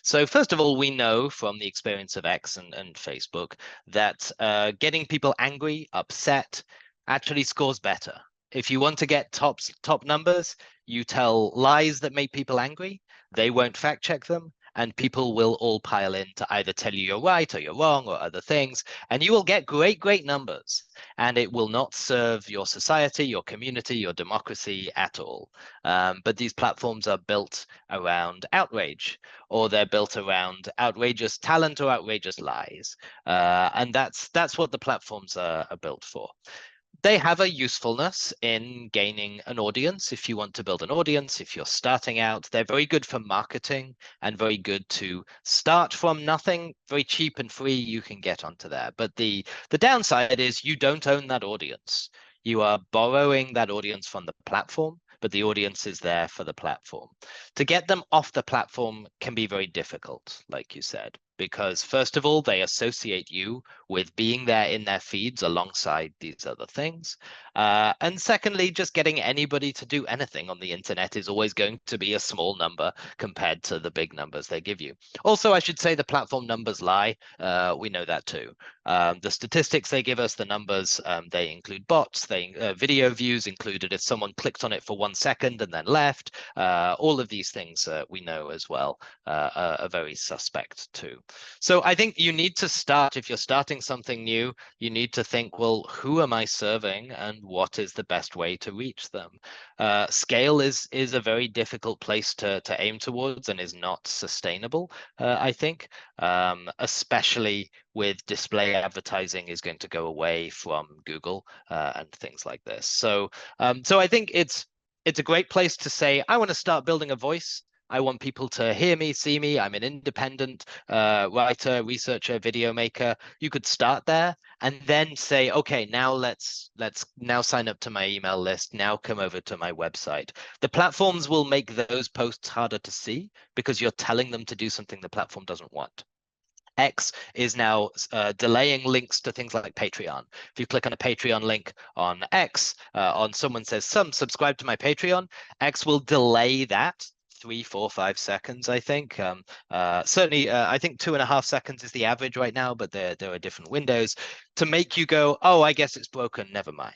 So first of all, we know from the experience of X and Facebook that getting people angry, upset, actually scores better. If you want to get top numbers, you tell lies that make people angry. They won't fact check them, and people will all pile in to either tell you you're right or you're wrong or other things, and you will get great numbers, and it will not serve your society, your community, your democracy at all. But these platforms are built around outrage, or they're built around outrageous talent or outrageous lies, and that's what the platforms are built for. They have a usefulness in gaining an audience. If you want to build an audience, if you're starting out, they're very good for marketing and very good to start from nothing. Very cheap and free, you can get onto there. But the downside is you don't own that audience. You are borrowing that audience from the platform, but the audience is there for the platform. To get them off the platform can be very difficult, like you said, because first of all, they associate you with being there in their feeds alongside these other things. And secondly, just getting anybody to do anything on the internet is always going to be a small number compared to the big numbers they give you. Also, I should say the platform numbers lie. We know that too. The statistics they give us, the numbers, they include bots, video views included if someone clicked on it for 1 second and then left. All of these things we know as well are very suspect too. So I think you need to start, if you're starting something new, you need to think, well, who am I serving and what is the best way to reach them? Scale is a very difficult place to aim towards and is not sustainable, I think, especially with display advertising is going to go away from Google and things like this. So I think it's a great place to say, I want to start building a voice. I want people to hear me, see me. I'm an independent writer, researcher, video maker. You could start there and then say, okay, now let's now sign up to my email list. Now come over to my website. The platforms will make those posts harder to see because you're telling them to do something the platform doesn't want. X is now delaying links to things like Patreon. If you click on a Patreon link on X, on someone says, subscribe to my Patreon, X will delay that 3, 4, 5 seconds, I think. Certainly, I think 2.5 seconds is the average right now, but there are different windows to make you go, oh, I guess it's broken, never mind.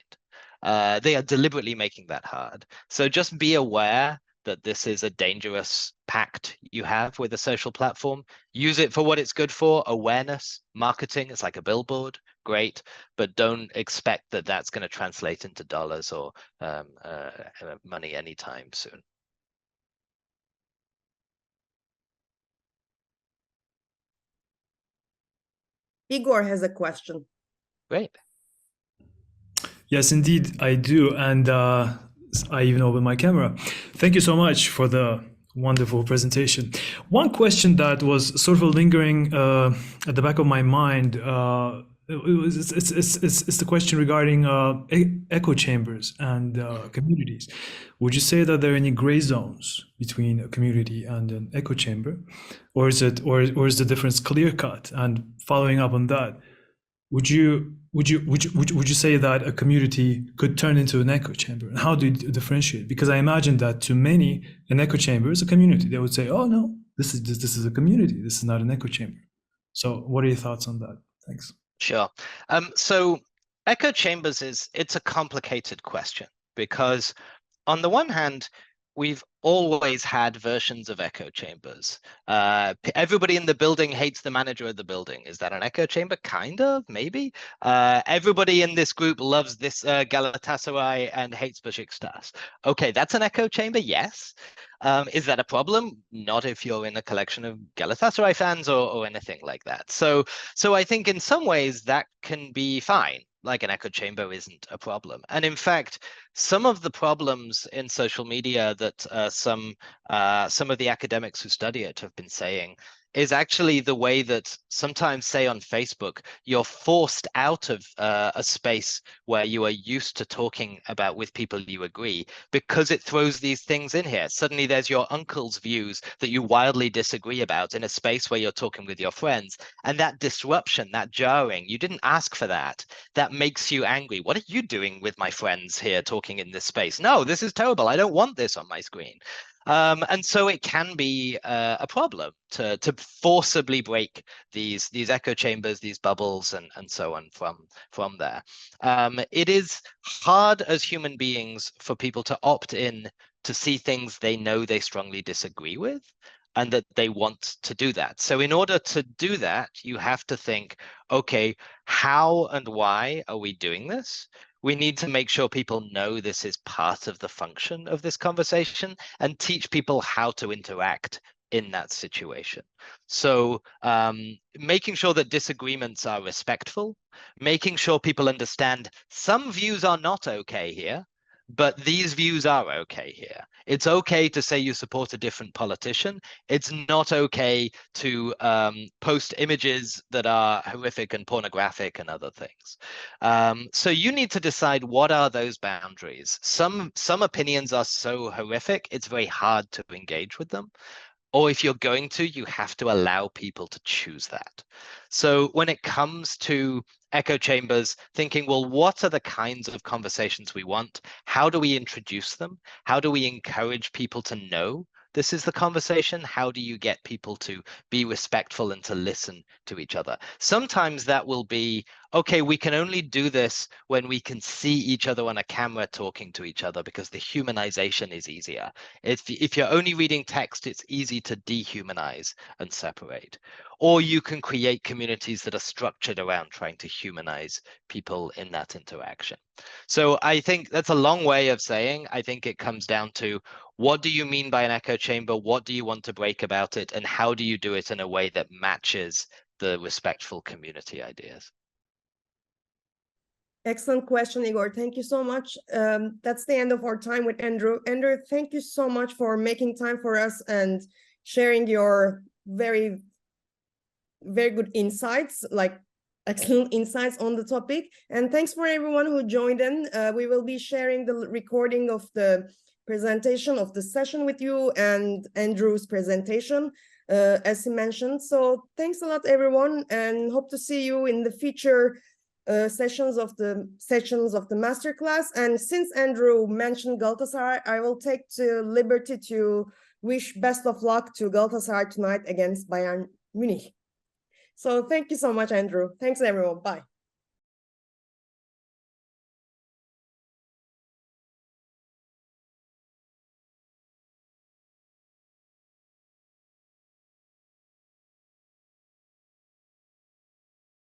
They are deliberately making that hard. So just be aware that this is a dangerous pact you have with a social platform. Use it for what it's good for, awareness, marketing. It's like a billboard, great, but don't expect that that's going to translate into dollars or money anytime soon. Igor has a question. Great. Yes, indeed, I do. And I even opened my camera. Thank you so much for the wonderful presentation. One question that was sort of lingering at the back of my mind, it's the question regarding echo chambers and communities. Would you say that there are any gray zones between a community and an echo chamber? Or is the difference clear cut? And following up on that, would you say that a community could turn into an echo chamber? And how do you differentiate? Because I imagine that to many, an echo chamber is a community. They would say, "Oh no, this is a community. This is not an echo chamber." So, what are your thoughts on that? Thanks. Sure. So echo chambers it's a complicated question because on the one hand, we've always had versions of echo chambers. Everybody in the building hates the manager of the building. Is that an echo chamber? Kind of, maybe. Everybody in this group loves this Galatasaray and hates Besiktas. Okay, that's an echo chamber, yes. Is that a problem? Not if you're in a collection of Galatasaray fans or anything like that. So I think in some ways that can be fine. Like an echo chamber isn't a problem. And in fact, some of the problems in social media that some of the academics who study it have been saying is actually the way that sometimes, say on Facebook, you're forced out of a space where you are used to talking about with people you agree, because it throws these things in here. Suddenly there's your uncle's views that you wildly disagree about in a space where you're talking with your friends. And that disruption, that jarring, you didn't ask for that. That makes you angry. What are you doing with my friends here talking in this space? No, this is terrible. I don't want this on my screen. And so it can be a problem to forcibly break these echo chambers, these bubbles, and so on from there. It is hard as human beings for people to opt in to see things they know they strongly disagree with, and that they want to do that. So in order to do that, you have to think, okay, how and why are we doing this? We need to make sure people know this is part of the function of this conversation and teach people how to interact in that situation. So making sure that disagreements are respectful, making sure people understand some views are not okay here, but these views are okay here. It's okay to say you support a different politician. It's not okay to post images that are horrific and pornographic and other things. So you need to decide what are those boundaries. Some opinions are so horrific, it's very hard to engage with them. Or if you're going to, you have to allow people to choose that. So when it comes to echo chambers, thinking, well, what are the kinds of conversations we want? How do we introduce them? How do we encourage people to know this is the conversation? How do you get people to be respectful and to listen to each other? Sometimes that will be, okay, we can only do this when we can see each other on a camera talking to each other because the humanization is easier. If you're only reading text, it's easy to dehumanize and separate. Or you can create communities that are structured around trying to humanize people in that interaction. So I think that's a long way of saying, I think it comes down to, what do you mean by an echo chamber? What do you want to break about it? And how do you do it in a way that matches the respectful community ideas? Excellent question, Igor. Thank you so much. That's the end of our time with Andrew. Andrew, thank you so much for making time for us and sharing your very, very good insights, like excellent insights on the topic. And thanks for everyone who joined in. We will be sharing the recording of the presentation of the session with you and Andrew's presentation, as he mentioned. So thanks a lot, everyone, and hope to see you in the future sessions of the masterclass. And since Andrew mentioned Galatasaray, I will take the liberty to wish best of luck to Galatasaray tonight against Bayern Munich. So thank you so much, Andrew. Thanks, everyone. Bye.